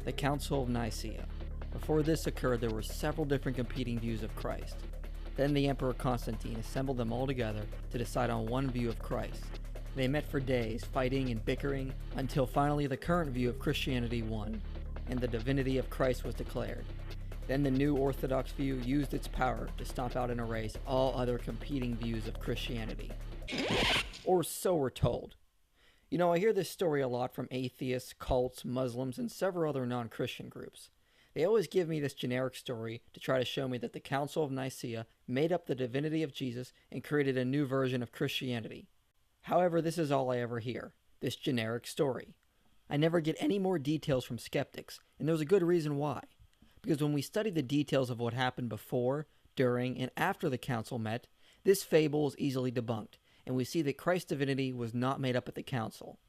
The Council of Nicea. Before this occurred, there were several different competing views of Christ. Then the Emperor Constantine assembled them all together to decide on one view of Christ. They met for days, fighting and bickering, until finally the current view of Christianity won, and the divinity of Christ was declared. Then the new Orthodox view used its power to stomp out and erase all other competing views of Christianity. Or so we're told. You know, I hear this story a lot from atheists, cults, Muslims, and several other non-Christian groups. They always give me this generic story to try to show me that the Council of Nicea made up the divinity of Jesus and created a new version of Christianity. However, this is all I ever hear, this generic story. I never get any more details from skeptics, and there's a good reason why. Because when we study the details of what happened before, during, and after the council met, this fable is easily debunked, and we see that Christ's divinity was not made up at the council.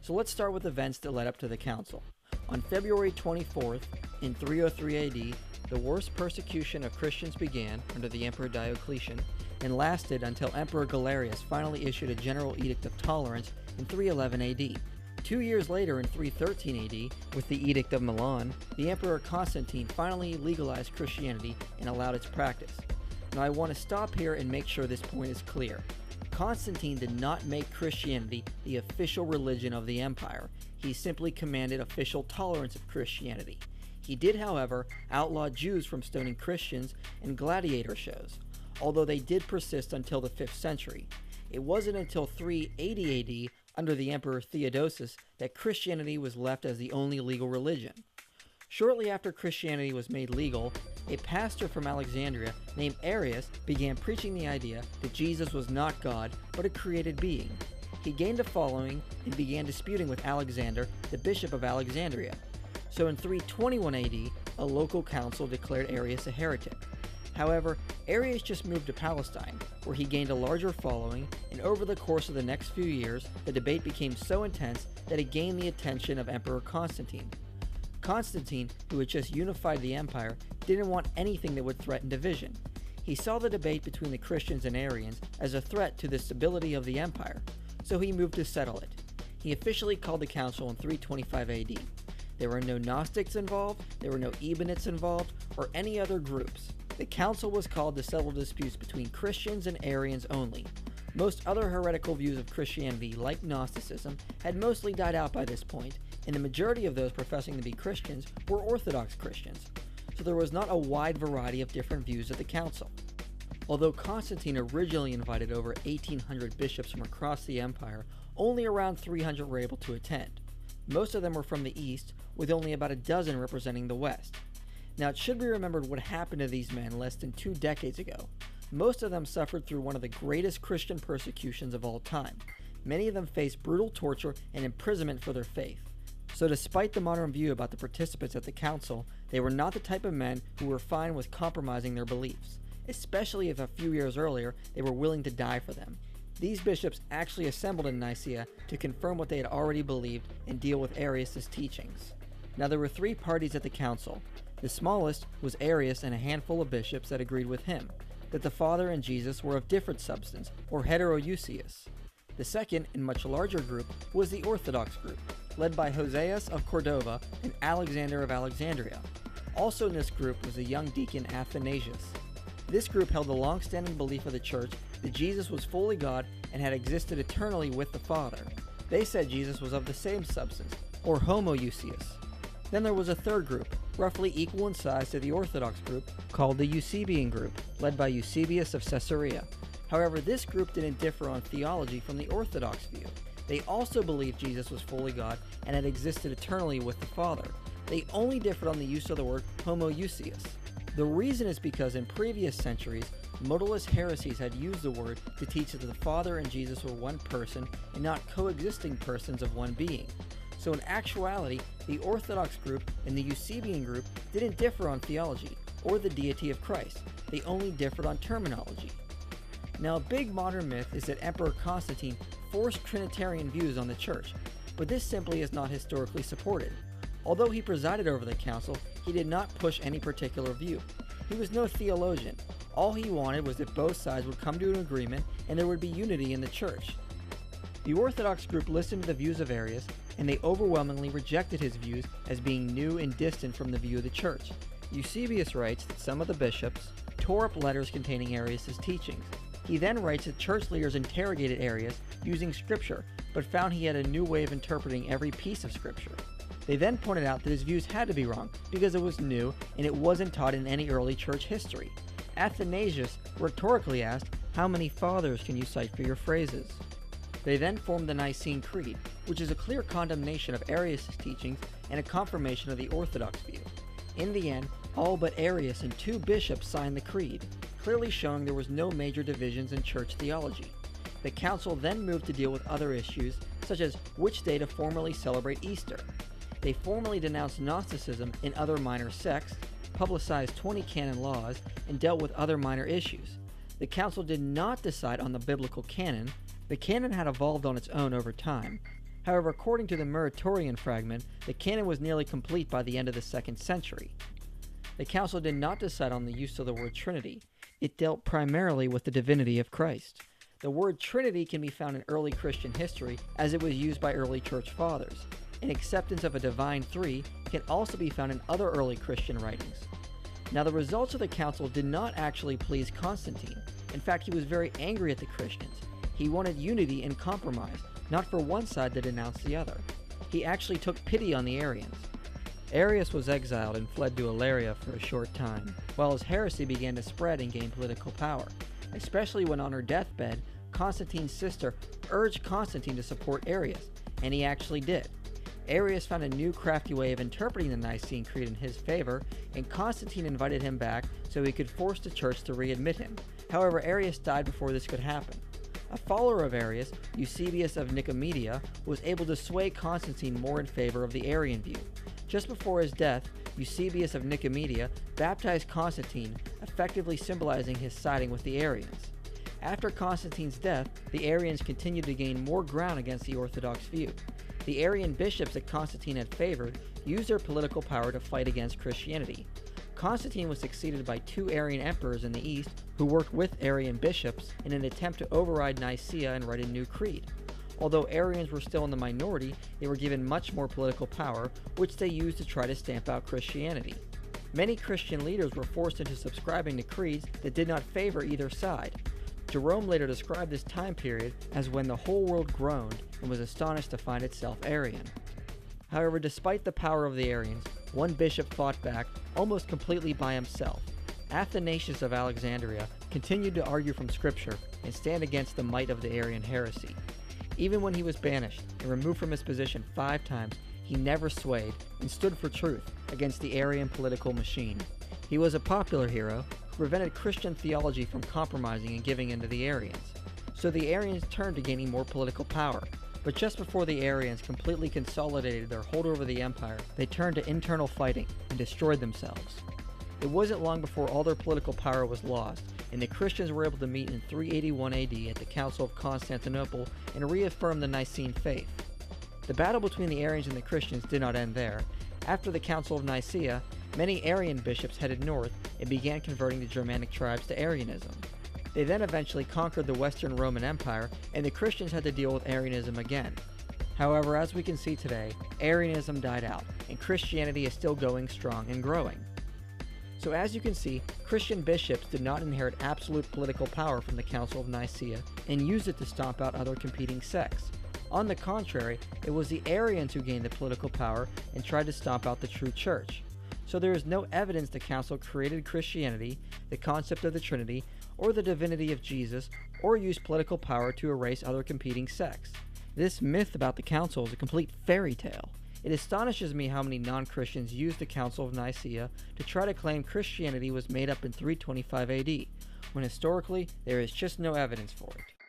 So let's start with events that led up to the council. On February 24th, in 303 AD, the worst persecution of Christians began under the Emperor Diocletian and lasted until Emperor Galerius finally issued a general edict of tolerance in 311 AD. 2 years later, in 313 AD, with the Edict of Milan, the Emperor Constantine finally legalized Christianity and allowed its practice. Now I want to stop here and make sure this point is clear. Constantine did not make Christianity the official religion of the empire. He simply commanded official tolerance of Christianity. He did, however, outlaw Jews from stoning Christians and gladiator shows, although they did persist until the 5th century. It wasn't until 380 AD, under the Emperor Theodosius, that Christianity was left as the only legal religion. Shortly after Christianity was made legal, a pastor from Alexandria named Arius began preaching the idea that Jesus was not God, but a created being. He gained a following and began disputing with Alexander, the bishop of Alexandria. So in 321 AD, a local council declared Arius a heretic. However, Arius just moved to Palestine, where he gained a larger following, and over the course of the next few years, the debate became so intense that it gained the attention of Emperor Constantine. Constantine, who had just unified the empire, didn't want anything that would threaten division. He saw the debate between the Christians and Arians as a threat to the stability of the empire, so he moved to settle it. He officially called the council in 325 AD. There were no Gnostics involved, there were no Ebionites involved, or any other groups. The council was called to settle disputes between Christians and Arians only. Most other heretical views of Christianity, like Gnosticism, had mostly died out by this point, and the majority of those professing to be Christians were Orthodox Christians, so there was not a wide variety of different views at the council. Although Constantine originally invited over 1,800 bishops from across the empire, only around 300 were able to attend. Most of them were from the east, with only about a dozen representing the west. Now it should be remembered what happened to these men less than 2 decades ago. Most of them suffered through one of the greatest Christian persecutions of all time. Many of them faced brutal torture and imprisonment for their faith. So despite the modern view about the participants at the council, they were not the type of men who were fine with compromising their beliefs, especially if a few years earlier they were willing to die for them. These bishops actually assembled in Nicaea to confirm what they had already believed and deal with Arius' teachings. Now there were 3 parties at the council. The smallest was Arius and a handful of bishops that agreed with him, that the Father and Jesus were of different substance, or heterousios. The second and much larger group was the Orthodox group, led by Hoseas of Cordova and Alexander of Alexandria. Also in this group was a young deacon Athanasius. This group held the long-standing belief of the church that Jesus was fully God and had existed eternally with the Father. They said Jesus was of the same substance, or homoousios. Then there was a third group, roughly equal in size to the Orthodox group, called the Eusebian group, led by Eusebius of Caesarea. However, this group didn't differ on theology from the Orthodox view. They also believed Jesus was fully God and had existed eternally with the Father. They only differed on the use of the word homoousios. The reason is because in previous centuries, modalist heresies had used the word to teach that the Father and Jesus were one person and not coexisting persons of one being. So in actuality, the Orthodox group and the Eusebian group didn't differ on theology or the deity of Christ. They only differed on terminology. Now, a big modern myth is that Emperor Constantine forced Trinitarian views on the church, but this simply is not historically supported. Although he presided over the council, he did not push any particular view. He was no theologian. All he wanted was that both sides would come to an agreement and there would be unity in the church. The Orthodox group listened to the views of Arius, and they overwhelmingly rejected his views as being new and distant from the view of the Church. Eusebius writes that some of the bishops tore up letters containing Arius' teachings. He then writes that church leaders interrogated Arius using Scripture, but found he had a new way of interpreting every piece of Scripture. They then pointed out that his views had to be wrong because it was new and it wasn't taught in any early church history. Athanasius rhetorically asked, "How many fathers can you cite for your phrases?" They then formed the Nicene Creed, which is a clear condemnation of Arius' teachings and a confirmation of the Orthodox view. In the end, all but Arius and 2 bishops signed the creed, clearly showing there was no major divisions in church theology. The council then moved to deal with other issues, such as which day to formally celebrate Easter. They formally denounced Gnosticism and other minor sects, publicized 20 canon laws, and dealt with other minor issues. The council did not decide on the biblical canon. The canon had evolved on its own over time. However, according to the Muratorian fragment, the canon was nearly complete by the end of the 2nd century. The council did not decide on the use of the word Trinity. It dealt primarily with the divinity of Christ. The word Trinity can be found in early Christian history as it was used by early church fathers. An acceptance of a divine three can also be found in other early Christian writings. Now, the results of the council did not actually please Constantine. In fact, he was very angry at the Christians. He wanted unity and compromise, not for one side to denounce the other. He actually took pity on the Arians. Arius was exiled and fled to Ilaria for a short time, while his heresy began to spread and gain political power, especially when on her deathbed, Constantine's sister urged Constantine to support Arius, and he actually did. Arius found a new crafty way of interpreting the Nicene Creed in his favor, and Constantine invited him back so he could force the church to readmit him. However, Arius died before this could happen. A follower of Arius, Eusebius of Nicomedia, was able to sway Constantine more in favor of the Arian view. Just before his death, Eusebius of Nicomedia baptized Constantine, effectively symbolizing his siding with the Arians. After Constantine's death, the Arians continued to gain more ground against the Orthodox view. The Arian bishops that Constantine had favored used their political power to fight against Christianity. Constantine was succeeded by 2 Arian emperors in the East who worked with Arian bishops in an attempt to override Nicaea and write a new creed. Although Arians were still in the minority, they were given much more political power, which they used to try to stamp out Christianity. Many Christian leaders were forced into subscribing to creeds that did not favor either side. Jerome later described this time period as when the whole world groaned and was astonished to find itself Arian. However, despite the power of the Arians, one bishop fought back almost completely by himself. Athanasius of Alexandria continued to argue from Scripture and stand against the might of the Arian heresy. Even when he was banished and removed from his position 5 times, he never swayed and stood for truth against the Arian political machine. He was a popular hero who prevented Christian theology from compromising and giving in to the Arians. So the Arians turned to gaining more political power. But just before the Arians completely consolidated their hold over the empire, they turned to internal fighting and destroyed themselves. It wasn't long before all their political power was lost, and the Christians were able to meet in 381 AD at the Council of Constantinople and reaffirm the Nicene faith. The battle between the Arians and the Christians did not end there. After the Council of Nicea, many Arian bishops headed north and began converting the Germanic tribes to Arianism. They then eventually conquered the Western Roman Empire, and the Christians had to deal with Arianism again. However, as we can see today, Arianism died out, and Christianity is still going strong and growing. So as you can see, Christian bishops did not inherit absolute political power from the Council of Nicea and used it to stomp out other competing sects. On the contrary, it was the Arians who gained the political power and tried to stomp out the true church. So there is no evidence the council created Christianity, the concept of the Trinity, or the divinity of Jesus, or used political power to erase other competing sects. This myth about the council is a complete fairy tale. It astonishes me how many non-Christians use the Council of Nicea to try to claim Christianity was made up in 325 AD, when historically there is just no evidence for it.